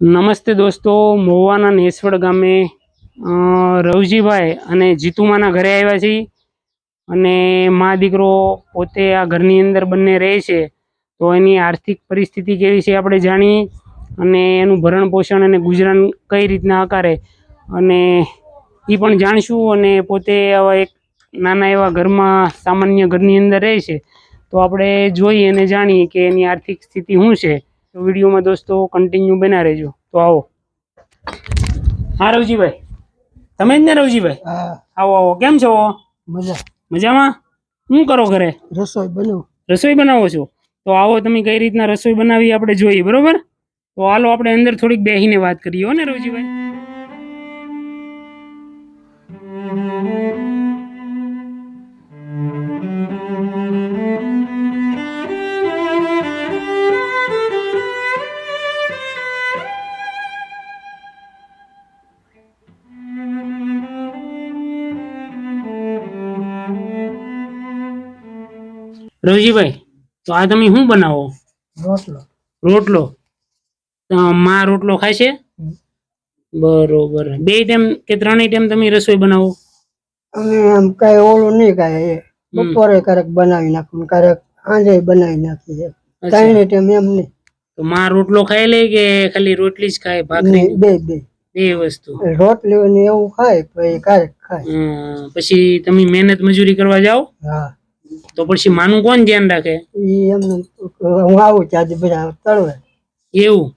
નમસ્તે દોસ્તો, મહુવાના નેસવડ ગામે રવજીભાઈ અને જીતુમાના ઘરે આવ્યા છીએ અને મા દીકરો પોતે આ ઘરની અંદર બંને રહે છે. તો એની આર્થિક પરિસ્થિતિ કેવી છે આપણે જાણીએ અને એનું ભરણ પોષણ અને ગુજરાન કઈ રીતના આકારે અને એ પણ જાણશું. અને પોતે આવા એક નાના એવા ઘરમાં સામાન્ય ઘરની અંદર રહે છે, તો આપણે જોઈએ અને જાણીએ કે એની આર્થિક સ્થિતિ શું છે. તો વિડીયોમાં દોસ્તો કન્ટિન્યુ બના રહેજો. તો આવો. હા રવજીભાઈ, તમે જ ને રવજીભાઈ? આવો આવો. કેમ છો? મજામાં. શું કરો ઘરે? રસોઈ બનાવો છો? તો આવો, તમે કઈ રીતના રસોઈ બનાવી આપણે જોઈએ, બરોબર? તો હાલો આપણે અંદર થોડીક બેહીને વાત કરીએ હો ને રવજીભાઈ. રવજીભાઈ, તો આ તમે શું બનાવો? રોટલો. માં રોટલો ખાય છે? બરોબર. 2 ટાઈમ કે 3 ટાઈમ તમે રસોઈ બનાવો? અમે આમ કઈ ઓલું નહીં, કઈ બપોરે ક્યારેક બનાવી નાખું, ક્યારેક સાંજે બનાવી નાખીએ. 3 ટાઈમ એમ નહીં. તો માં રોટલો ખાઈ લે કે ખાલી રોટલી જ ખાય? ભાખરી? બે વસ્તુ. રોટલી ને એવું ખાય, પછી ક્યારેક ખાય. પછી તમે મહેનત મજૂરી કરવા જાઓ? હા. તો પછી માનું કોણ ધ્યાન રાખે? હું આવું ત્યાં બધા તળવે. એવું?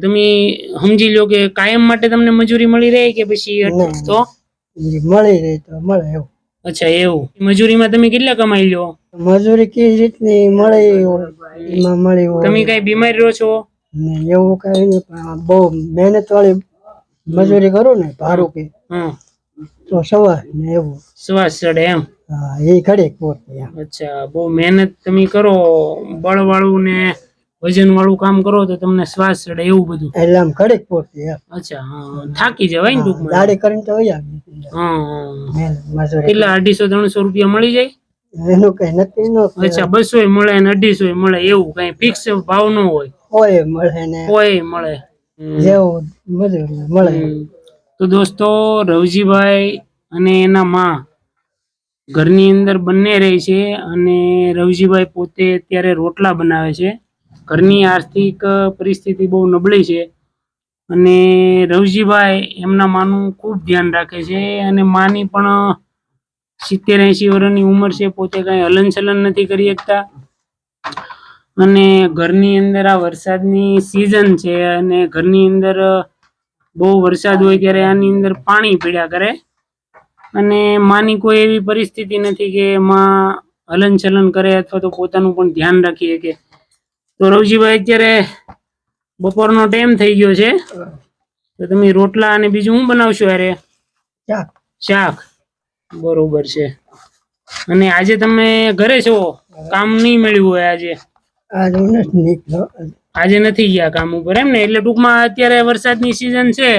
તમે સમજી લો કે કાયમ માટે તમને મજૂરી મળી રહે કે પછી તો મળી રહે તો મળે એવું. અચ્છા, એવું. મજૂરીમાં તમે કેટલા કમાઈ લો? મજૂરી કેવી રીતની મળે એમાં મળી. તમે કઈ બીમાર રહો છો? એવું કઈ નહીં, પણ બહુ મહેનત વાળી મજૂરી કરું ને ભારું કે તો સવાર ને એવું શ્વાસ ચડે એમ? હા, એ ઘડીક પોત. અચ્છા, બહુ મહેનત તમે કરો, બળ વાળું ને વજન વાળું કામ કરો તો તમને શ્વાસ ચડે એવું બધું? એટલે આમ ઘડીક પોત. અચ્છા, હા, થાકી જવાય ને ટૂંકમાં. દાડી કરીને તો હોય. કેટલા 250-300 રૂપિયા મળી જાય? એનું કઈ નક્કી ન. અચ્છા, 200 મળે ને 250 મળે એવું કઈ ફિક્સ ભાવ ન હોય? હોય મળે ને હોય મળે, જેવું મજૂરી મળે. તો દોસ્તો, રવજીભાઈ અને એના માં ઘરની અંદર બંને રહે છે અને રવજીભાઈ પોતે અત્યારે રોટલા બનાવે છે. ઘરની આર્થિક પરિસ્થિતિ બહુ નબળી છે અને રવજીભાઈ એમના માનું ખૂબ ધ્યાન રાખે છે અને માની પણ 70-80 વર્ષની ઉંમર છે. પોતે કઈ હલન ચલન નથી કરી શકતા અને ઘરની અંદર આ વરસાદની સિઝન છે અને ઘરની અંદર બહુ વરસાદ હોય ત્યારે આની અંદર પાણી પીડ્યા કરે અને માની કોઈ એવી પરિસ્થિતિ નથી કે માં હલન ચલન કરે અથવા તો પોતાનું પણ ધ્યાન રાખી શકે. તો રવજીભાઈ, અત્યારે બપોરનો ટાઈમ થઈ ગયો છે, તો તમે રોટલા અને બીજું શું બનાવશો? અરે શાક. બરોબર છે. અને આજે તમે ઘરે છો? કામ નહીં મળ્યું હોય આજે? આજે નથી ગયા કામ ઉપર એમ ને? એટલે ટૂંકમાં અત્યારે વરસાદની સિઝન છે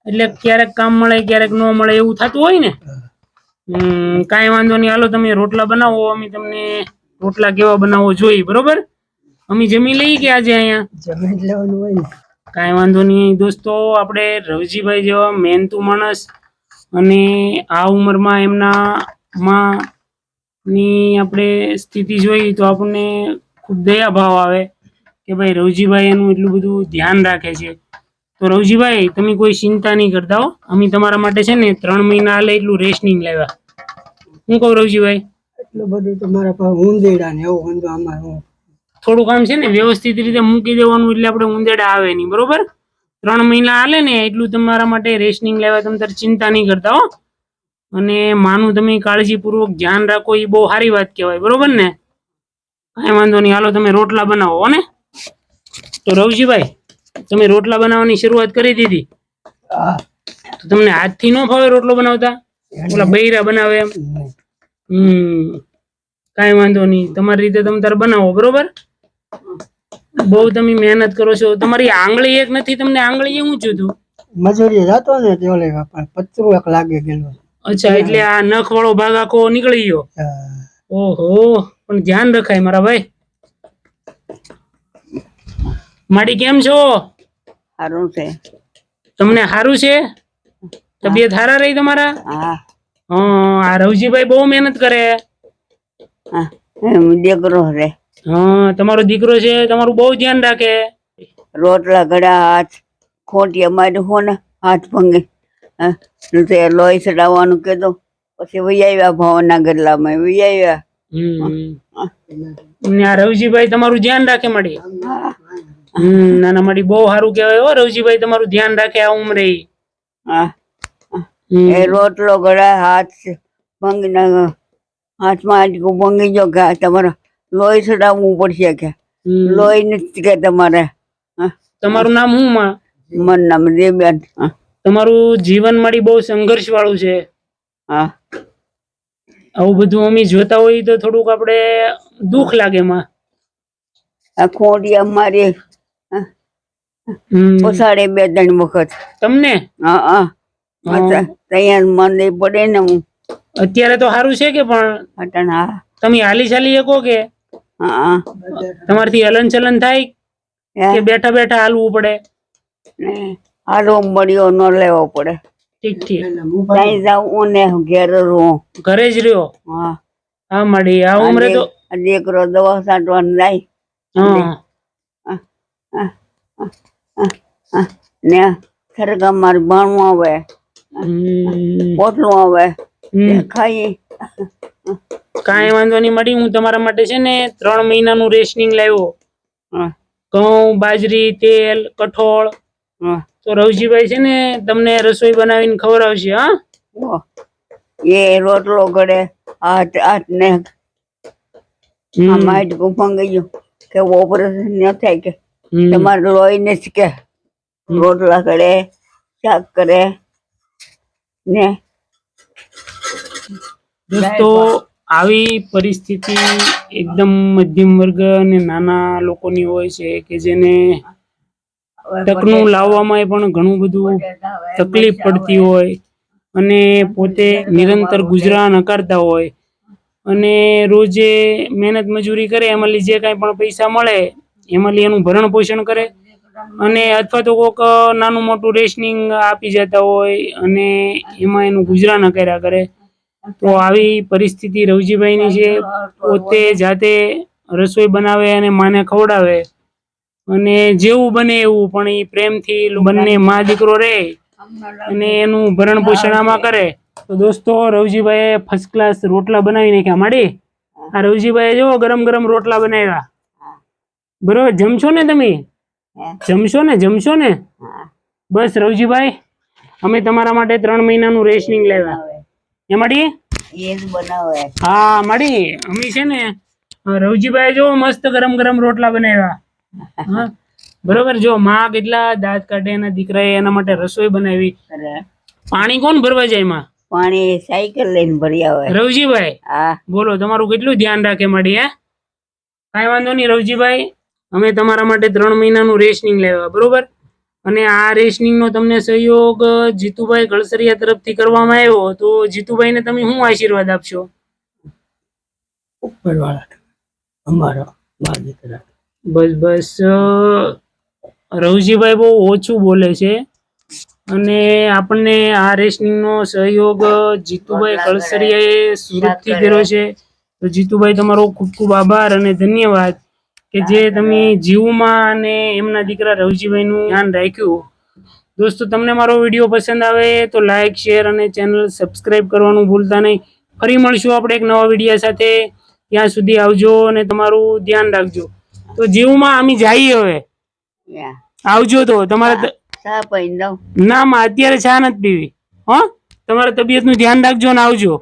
એટલે ક્યારેક કામ મળે ક્યારેક ન મળે એવું થતું હોય ને. કાંઈ વાંધો નહીં. હાલો, તમે રોટલા બનાવો, અમે તમને રોટલા કેવા બનાવો જોઈએ, બરોબર? અમે જમી લઈએ કે આજે અહીંયા જમી લેવાનું હોય ને? કાંઈ વાંધો નહીં દોસ્તો. આપણે રવજીભાઈ જેવા મહેનતુ માણસ અને આ ઉંમરમાં એમના ની આપણે સ્થિતિ જોઈએ તો આપણને ખૂબ દયા ભાવ આવે કે ભાઈ રવજીભાઈ એનું એટલું બધું ધ્યાન રાખે છે. તો રવજીભાઈ, તમે કોઈ ચિંતા નહીં કરતા હો. અમે તમારા માટે છે ને 3 મહિના હાલે એટલું રેશનિંગ લાવ્યા. શું કહું રવજીભાઈ? એટલું બધું તો મારા પાસે ઊંધેડા ને એવું વાંધો અમારું થોડું કામ છે ને વ્યવસ્થિત રીતે મૂકી દેવાનું, એટલે આપણે ઊંધેડા આવે નહીં, બરોબર? 3 મહિના હાલે ને એટલું તમારા માટે રેશનિંગ લાવ્યા. તમે તાર ચિંતા નહીં કરતા હો. અને માનું તમે કાળજીપૂર્વક ધ્યાન રાખો, એ બહુ સારી વાત કહેવાય, બરોબર ને? કાંઈ વાંધો નહીં. હાલો, તમે રોટલા બનાવો હો ને? તો રવજીભાઈ, તમે રોટલા બનાવવાની શરૂઆત કરી દીધી? તો તમને હાથથી ન ફાવે રોટલો બનાવતા? ઓલા બૈરા બનાવે એમ? કાંઈ વાંધો નહીં. તમારી રીતે તમે તાર બનાવો, બરોબર? બહુ તમે મહેનત કરો છો. તમારી આંગળી એક નથી, તમને આંગળી એવું થયું? મજૂરી જતો ને તે ઓલે પતરું એક લાગે ગયેલું. અચ્છા, એટલે આ નખ વાળો ભાગ આખો નીકળી ગયો? ઓહો, પણ ધ્યાન રખાય મારા ભાઈ. માડી કેમ છો? સારું છે. તમને સારું છે? તબિયત સારા રહી તમારા? હા આ રવજીભાઈ બહુ મહેનત કરે. હા એમ દીકરો રે. તમારો દીકરો છે, તમારું બહુ ધ્યાન રાખે. રોટલા ઘડા હાથ ખોટી અમારી હો ને હાથ ભંગે. હા, તે લોહી ચડાવવાનું કીધું પછી વહી આવ્યા ભાવનગરલામાં વહી આવ્યા. ને આ રવજીભાઈ તમારું ધ્યાન રાખે મળી. નાના મળી બહુ સારું કહેવાય હો. રવજીભાઈ તમારું ધ્યાન રાખે આ ઉંમરે. હા એ રોટલો ઘડા હાથ ભંગી ના હાથમાં આટકું ભંગી જો કે તમારે લોહી ચડાવવું પડશે કે લોહી નથી કે તમારે. તમારું નામ શું માં? મન નામ દેબેન. તમારું જીવન મળી બહુ સંઘર્ષ વાળું છે. હા આવું બધું અમે જોતા હોય તો થોડુંક આપણે દુઃખ લાગે માં. આ ખોટી અમારી પોસાડે 2-3 વખત તમને? હા હા તૈયાર મને પડે ને હું અત્યારે તો સારું છે કે પણ અટણ. હા તમે હાલી ચાલી શકો કે? હા તમારથી હલન ચલન થાય કે બેઠા બેઠા હાલવું પડે? હાલો મળ્યો ન લેવો પડે. ઠીક ઠીક. ત્યાં જાઉં ને ઘેર રહું. ઘરે જ રહ્યો? હા હા મળી આ ઉંમરે તો દીકરો દવા છાંટવાનું જાય ને સરગા મારે ભણવું આવે પોટલું આવે ખાઈએ. કાંઈ વાંધો નહીં મળી. હું તમારા માટે છે ને 3 મહિનાનું રેશનિંગ લાવ્યો. ઘઉં, બાજરી, તેલ, કઠોળ. તો રવજીભાઈ છે ને તમને રસોઈ બનાવીને ખવડાવશે. હા એ રોટલો ઘડે હાથ ને માટકું ભંગી ગયું કે ઓપરેશન ન થાય કે તમારે લોહી નથી કે રોટલા કરે શાક કરે ને. દોસ્તો આવી પરિસ્થિતિ એકદમ મધ્યમ વર્ગ અને નાના લોકોની હોય છે કે જેને તકનું લાવવામાં પણ ઘણું બધું તકલીફ પડતી હોય અને પોતે નિરંતર ગુજરાન કરતા હોય અને રોજે મહેનત મજૂરી કરે એમાં જે કાંઈ પણ પૈસા મળે એમાં એનું ભરણ પોષણ કરે અને અથવા તો કોઈક નાનું મોટું રેશનિંગ આપી જતા હોય અને એમાં એનું ગુજરાન કર્યા કરે. તો આવી પરિસ્થિતિ રવજીભાઈની છે. પોતે જાતે રસોઈ બનાવે અને માને ખવડાવે અને જેવું બને એવું પણ એ પ્રેમથી બંને મા દીકરો રહે અને એનું ભરણ પોષણ આમાં કરે. તો દોસ્તો રવજીભાઈએ ફર્સ્ટ ક્લાસ રોટલા બનાવી નાખ્યા. માડી આ રવજીભાઈ જો ગરમ ગરમ રોટલા બનાવ્યા. બરોબર જમશો ને તમે? જમશો ને? બસ રવજીભાઈ અમે તમારા માટે 3 મહિનાનું રેશનિંગ લાવ્યા. એમાંથી હા મળી અમે છે ને રવજીભાઈ જો મસ્ત ગરમ ગરમ રોટલા બનાવ્યા. બરોબર જો માં કેટલા દાંત કાઢે એના દીકરાએ એના માટે રસોઈ બનાવી. પાણી કોણ ભરવા જાય માં? પાણી સાયકલ લઈને ભરી આવે રવજીભાઈ. હા બોલો તમારું કેટલું ધ્યાન રાખે મળી. કાંઈ વાંધો નહીં રવજીભાઈ અમે તમારા માટે 3 મહિનાનું રેશનિંગ લાવ્યા. બરોબર અને આ રેશનિંગ નો તમને સહયોગ જીતુભાઈ ગળસરિયા તરફથી કરવામાં આવ્યો. તો જીતુભાઈને તમે શું આશીર્વાદ આપશો? બસ બસ રવજીભાઈ બહુ ઓછું બોલે છે અને આપણને આ રેશનિંગ નો સહયોગ જીતુભાઈ ગળસરિયાએ સુરત થી કર્યો છે. તો જીતુભાઈ તમારો ખૂબ ખૂબ આભાર અને ધન્યવાદ કે જે તમે જીવમાં અને એમના દીકરા રવજીભાઈ નું ધ્યાન રાખ્યું. દોસ્તો તમને મારો વિડીયો પસંદ આવે તો લાઈક શેર અને ચેનલ સબસ્ક્રાઇબ કરવાનું ભૂલતા નહીં. ફરી મળશું આપણે એક નવા વિડીયો સાથે. ત્યાં સુધી આવજો અને તમારું ધ્યાન રાખજો. તો જીવમાં અમે જઈએ હવે. આવજો. તો તમારે ના માં અત્યારે ચા નથી પીવી. હા તમારા તબિયત નું ધ્યાન રાખજો ને આવજો.